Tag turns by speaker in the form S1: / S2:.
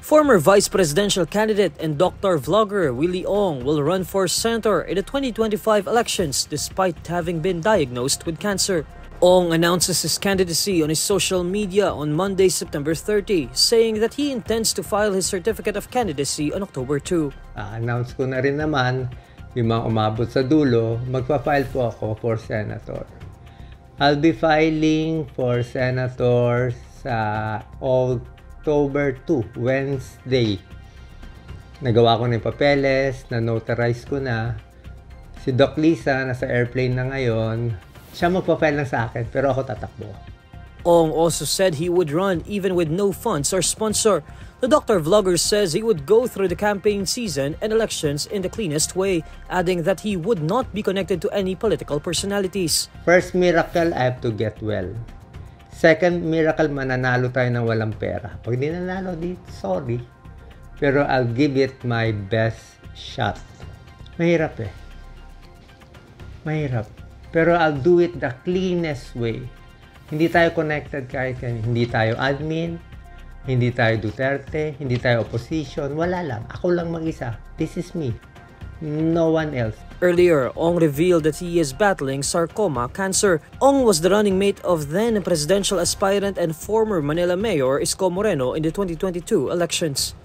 S1: Former vice presidential candidate and doctor vlogger Willie Ong will run for senator in the 2025 elections despite having been diagnosed with cancer. Ong announces his candidacy on his social media on Monday, September 30, saying that he intends to file his certificate of candidacy on October 2.
S2: Announce ko na rin naman, yung mga umabot sa dulo, magpa-file po ako for senator. I'll be filing for senator sa October 2, Wednesday. Nagawa ko na yung papeles, na-notarize ko na. Si Doc Lisa, nasa airplane na ngayon. Siya magpa-file lang sa akin, pero ako tatakbo.
S1: Ong also said he would run even with no funds or sponsor. The doctor vlogger says he would go through the campaign season and elections in the cleanest way, adding that he would not be connected to any political personalities.
S2: First miracle, I have to get well. Second miracle, mananalo tayo ng walang pera. Pag di nanalo, sorry. Pero I'll give it my best shot. Mahirap eh. Mahirap. Pero I'll do it the cleanest way. Hindi tayo connected kahit kanina. Hindi tayo admin. Hindi tayo Duterte. Hindi tayo opposition. Wala lang. Ako lang mag-isa. This is me. No one else.
S1: Earlier, Ong revealed that he is battling sarcoma cancer. Ong was the running mate of then presidential aspirant and former Manila Mayor Isko Moreno in the 2022 elections.